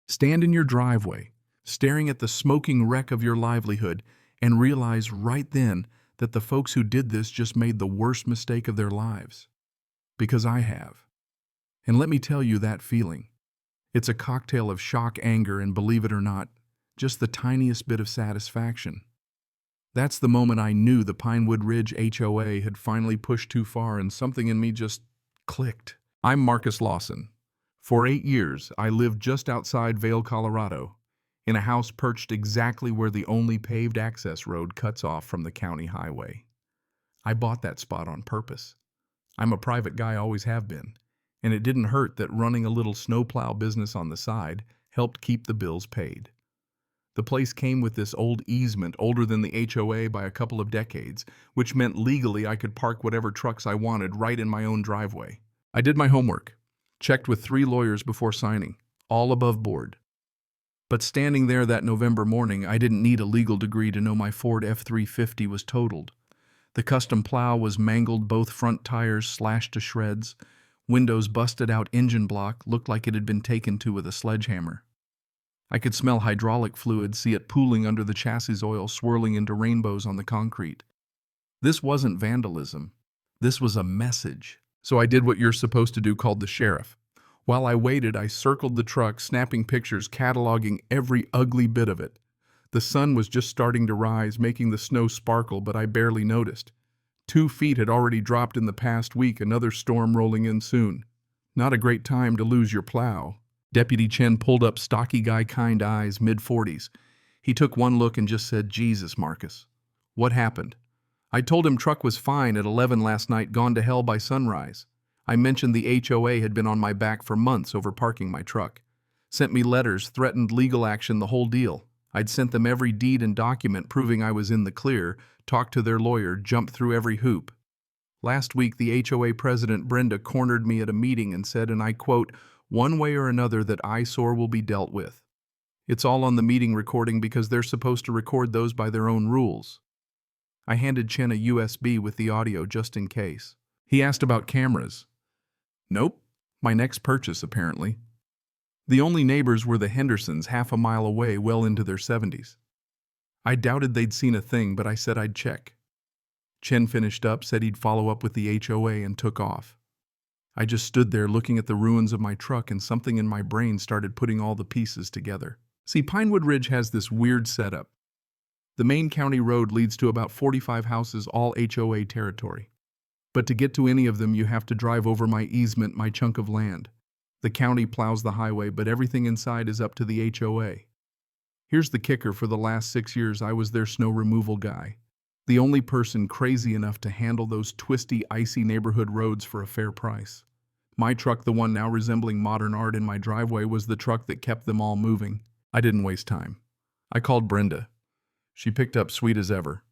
Stand in your driveway, staring at the smoking wreck of your livelihood, and realize right then that the folks who did this just made the worst mistake of their lives. Because I have. And let me tell you that feeling. It's a cocktail of shock, anger, and believe it or not, just the tiniest bit of satisfaction. That's the moment I knew the Pinewood Ridge HOA had finally pushed too far and something in me just clicked. I'm Marcus Lawson. For 8 years, I lived just outside Vail, Colorado, in a house perched exactly where the only paved access road cuts off from the county highway. I bought that spot on purpose. I'm a private guy, always have been, and it didn't hurt that running a little snowplow business on the side helped keep the bills paid. The place came with this old easement older than the HOA by a couple of decades, which meant legally I could park whatever trucks I wanted right in my own driveway. I did my homework, checked with 3 lawyers before signing, all above board. But standing there that November morning, I didn't need a legal degree to know my Ford F-350 was totaled. The custom plow was mangled, both front tires slashed to shreds, windows busted out, engine block looked like it had been taken to with a sledgehammer. I could smell hydraulic fluid, see it pooling under the chassis oil, swirling into rainbows on the concrete. This wasn't vandalism. This was a message. So I did what you're supposed to do, called the sheriff. While I waited, I circled the truck, snapping pictures, cataloging every ugly bit of it. The sun was just starting to rise, making the snow sparkle, but I barely noticed. 2 feet had already dropped in the past week, another storm rolling in soon. Not a great time to lose your plow. Deputy Chen pulled up stocky guy, kind eyes, mid-40s. He took one look and just said, "Jesus, Marcus. What happened?" I told him truck was fine at 11 last night, gone to hell by sunrise. I mentioned the HOA had been on my back for months over parking my truck. Sent me letters, threatened legal action, the whole deal. I'd sent them every deed and document proving I was in the clear, talked to their lawyer, jumped through every hoop. Last week, the HOA president, Brenda, cornered me at a meeting and said, and I quote, "One way or another that eyesore will be dealt with." It's all on the meeting recording because they're supposed to record those by their own rules. I handed Chen a USB with the audio just in case. He asked about cameras. Nope. My next purchase, apparently. The only neighbors were the Hendersons, half a mile away, well into their 70s. I doubted they'd seen a thing, but I said I'd check. Chen finished up, said he'd follow up with the HOA, and took off. I just stood there looking at the ruins of my truck, and something in my brain started putting all the pieces together. See, Pinewood Ridge has this weird setup. The main county road leads to about 45 houses, all HOA territory. But to get to any of them, you have to drive over my easement, my chunk of land. The county plows the highway, but everything inside is up to the HOA. Here's the kicker: for the last 6 years, I was their snow removal guy. The only person crazy enough to handle those twisty, icy neighborhood roads for a fair price. My truck, the one now resembling modern art in my driveway, was the truck that kept them all moving. I didn't waste time. I called Brenda. She picked up, sweet as ever.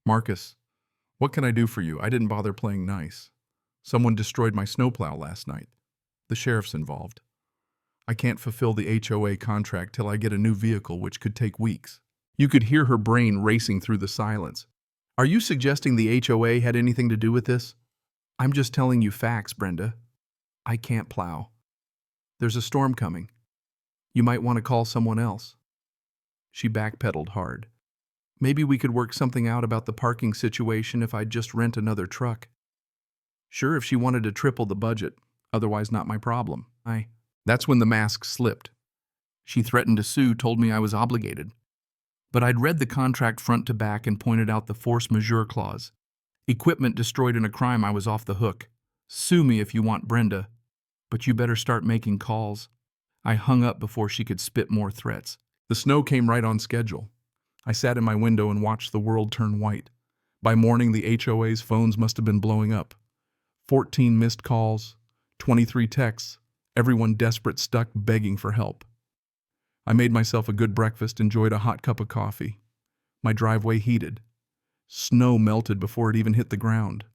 "Marcus, what can I do for you? I didn't bother playing nice. Someone destroyed my snowplow last night. The sheriff's involved. I can't fulfill the HOA contract till I get a new vehicle, which could take weeks." You could hear her brain racing through the silence. "Are you suggesting the HOA had anything to do with this?" "I'm just telling you facts, Brenda. I can't plow. There's a storm coming. You might want to call someone else." She backpedaled hard. "Maybe we could work something out about the parking situation if I'd just rent another truck." Sure, if she wanted to triple the budget, otherwise not my problem. That's when the mask slipped. She threatened to sue, told me I was obligated. But I'd read the contract front to back and pointed out the force majeure clause. Equipment destroyed in a crime, I was off the hook. Sue me if you want, Brenda, but you better start making calls. I hung up before she could spit more threats. The snow came right on schedule. I sat in my window and watched the world turn white. By morning, the HOA's phones must have been blowing up. 14 missed calls, 23 texts, everyone desperate, stuck, begging for help. I made myself a good breakfast, enjoyed a hot cup of coffee. My driveway heated. Snow melted before it even hit the ground.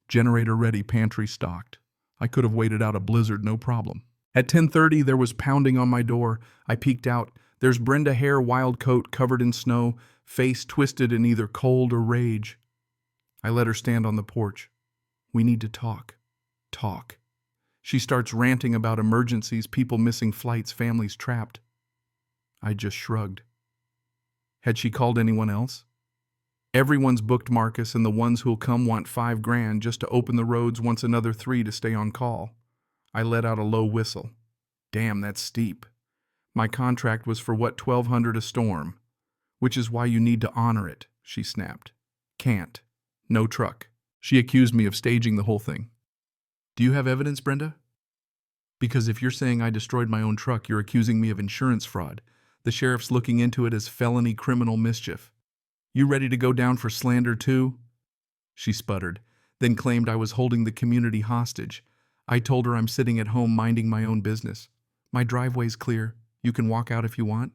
Generator ready, pantry stocked. I could have waited out a blizzard, no problem. At 10:30, there was pounding on my door. I peeked out. There's Brenda Hare, wild coat, covered in snow, face twisted in either cold or rage. I let her stand on the porch. "We need to talk." Talk. She starts ranting about emergencies, people missing flights, families trapped. I just shrugged. Had she called anyone else? Everyone's booked Marcus, and the ones who'll come want $5,000 just to open the roads once another 3 to stay on call. I let out a low whistle. Damn, that's steep. My contract was for what, $1,200 a storm? Which is why you need to honor it, she snapped. Can't. No truck. She accused me of staging the whole thing. Do you have evidence, Brenda? Because if you're saying I destroyed my own truck, you're accusing me of insurance fraud. The sheriff's looking into it as felony criminal mischief. You ready to go down for slander too? She sputtered, then claimed I was holding the community hostage. I told her I'm sitting at home minding my own business. My driveway's clear. You can walk out if you want.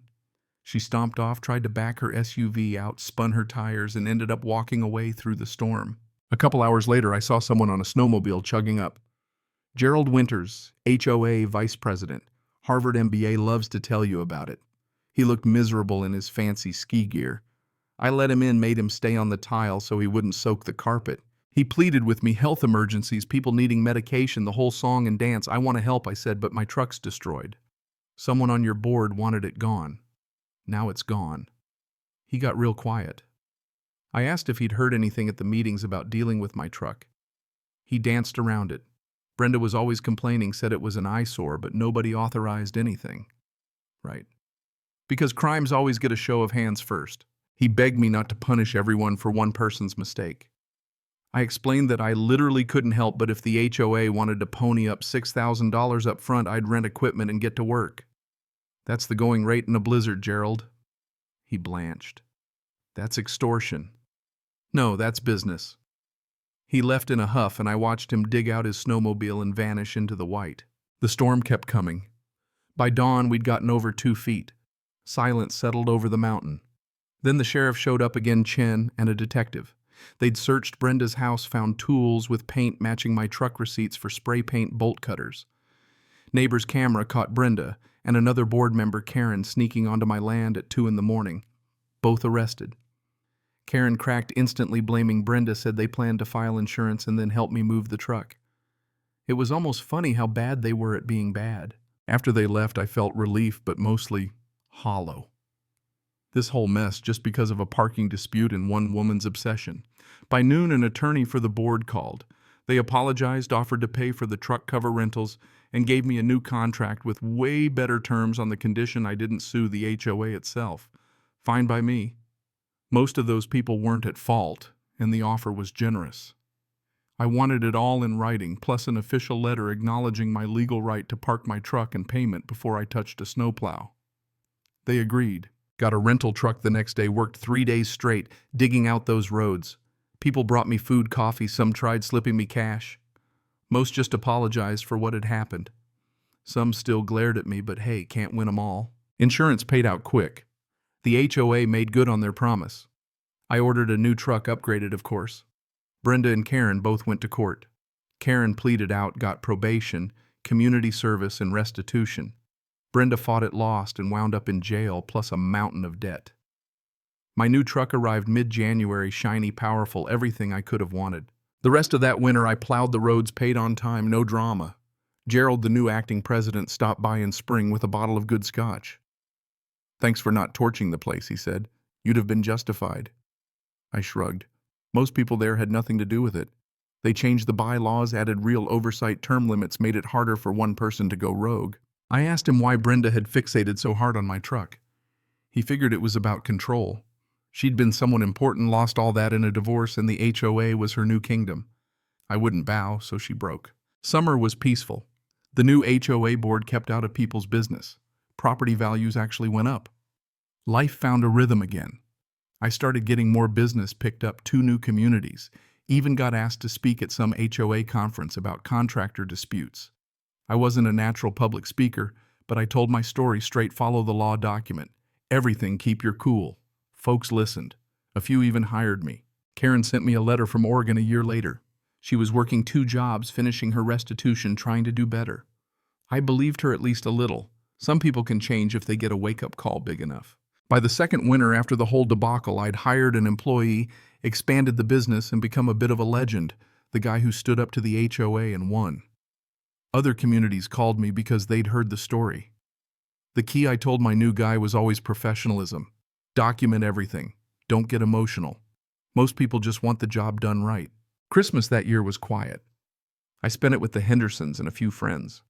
She stomped off, tried to back her SUV out, spun her tires, and ended up walking away through the storm. A couple hours later, I saw someone on a snowmobile chugging up. Gerald Winters, HOA Vice President. Harvard MBA, loves to tell you about it. He looked miserable in his fancy ski gear. I let him in, made him stay on the tile so he wouldn't soak the carpet. He pleaded with me, health emergencies, people needing medication, the whole song and dance. I want to help, I said, but my truck's destroyed. Someone on your board wanted it gone. Now it's gone. He got real quiet. I asked if he'd heard anything at the meetings about dealing with my truck. He danced around it. Brenda was always complaining, said it was an eyesore, but nobody authorized anything. Right. Because crimes always get a show of hands first. He begged me not to punish everyone for one person's mistake. I explained that I literally couldn't help, but if the HOA wanted to pony up $6,000 up front, I'd rent equipment and get to work. That's the going rate in a blizzard, Gerald. He blanched. That's extortion. No, that's business. He left in a huff, and I watched him dig out his snowmobile and vanish into the white. The storm kept coming. By dawn, we'd gotten over 2 feet. Silence settled over the mountain. Then the sheriff showed up again, Chen, and a detective. They'd searched Brenda's house, found tools with paint matching my truck receipts for spray paint bolt cutters. Neighbor's camera caught Brenda and another board member, Karen, sneaking onto my land at 2 a.m, both arrested. Karen cracked, instantly blaming Brenda, said they planned to file insurance and then help me move the truck. It was almost funny how bad they were at being bad. After they left, I felt relief, but mostly hollow. This whole mess just because of a parking dispute and one woman's obsession. By noon, an attorney for the board called. They apologized, offered to pay for the truck cover rentals, and gave me a new contract with way better terms on the condition I didn't sue the HOA itself. Fine by me. Most of those people weren't at fault, and the offer was generous. I wanted it all in writing, plus an official letter acknowledging my legal right to park my truck and payment before I touched a snowplow. They agreed. Got a rental truck the next day, worked 3 days straight, digging out those roads. People brought me food, coffee, some tried slipping me cash. Most just apologized for what had happened. Some still glared at me, but hey, can't win 'em all. Insurance paid out quick. The HOA made good on their promise. I ordered a new truck, upgraded, of course. Brenda and Karen both went to court. Karen pleaded out, got probation, community service, and restitution. Brenda fought it, lost, and wound up in jail, plus a mountain of debt. My new truck arrived mid-January, shiny, powerful, everything I could have wanted. The rest of that winter, I plowed the roads, paid on time, no drama. Gerald, the new acting president, stopped by in spring with a bottle of good scotch. Thanks for not torching the place, he said. You'd have been justified. I shrugged. Most people there had nothing to do with it. They changed the bylaws, added real oversight, term limits, made it harder for one person to go rogue. I asked him why Brenda had fixated so hard on my truck. He figured it was about control. She'd been someone important, lost all that in a divorce, and the HOA was her new kingdom. I wouldn't bow, so she broke. Summer was peaceful. The new HOA board kept out of people's business. Property values actually went up. Life found a rhythm again. I started getting more business, picked up 2 new communities, even got asked to speak at some HOA conference about contractor disputes. I wasn't a natural public speaker, but I told my story straight, follow the law document. Everything, keep your cool. Folks listened. A few even hired me. Karen sent me a letter from Oregon a year later. She was working 2 jobs, finishing her restitution, trying to do better. I believed her at least a little. Some people can change if they get a wake-up call big enough. By the second winter after the whole debacle, I'd hired an employee, expanded the business, and become a bit of a legend, the guy who stood up to the HOA and won. Other communities called me because they'd heard the story. The key I told my new guy was always professionalism. Document everything. Don't get emotional. Most people just want the job done right. Christmas that year was quiet. I spent it with the Hendersons and a few friends.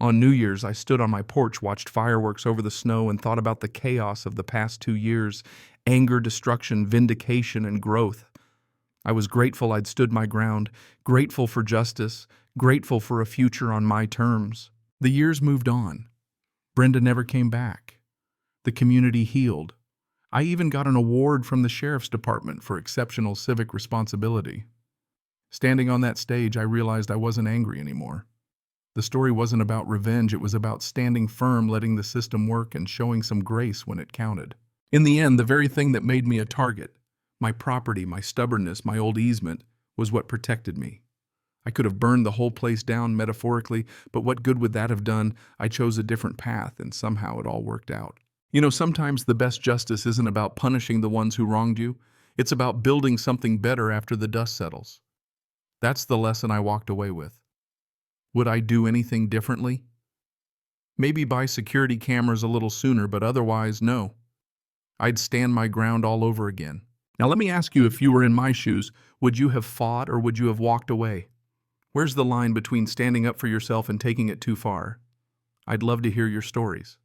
On New Year's, I stood on my porch, watched fireworks over the snow, and thought about the chaos of the past 2 years: anger, destruction, vindication, and growth. I was grateful I'd stood my ground, grateful for justice, grateful for a future on my terms. The years moved on. Brenda never came back. The community healed. I even got an award from the sheriff's department for exceptional civic responsibility. Standing on that stage, I realized I wasn't angry anymore. The story wasn't about revenge, it was about standing firm, letting the system work, and showing some grace when it counted. In the end, the very thing that made me a target, my property, my stubbornness, my old easement, was what protected me. I could have burned the whole place down metaphorically, but what good would that have done? I chose a different path, and somehow it all worked out. You know, sometimes the best justice isn't about punishing the ones who wronged you. It's about building something better after the dust settles. That's the lesson I walked away with. Would I do anything differently? Maybe buy security cameras a little sooner, but otherwise, no. I'd stand my ground all over again. Now let me ask you, if you were in my shoes, would you have fought or would you have walked away? Where's the line between standing up for yourself and taking it too far? I'd love to hear your stories.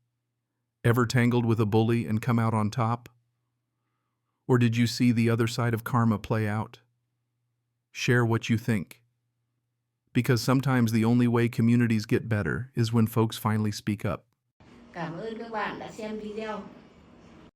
Ever tangled with a bully and come out on top? Or did you see the other side of karma play out? Share what you think. Because sometimes the only way communities get better is when folks finally speak up. Cảm ơn các bạn đã xem video.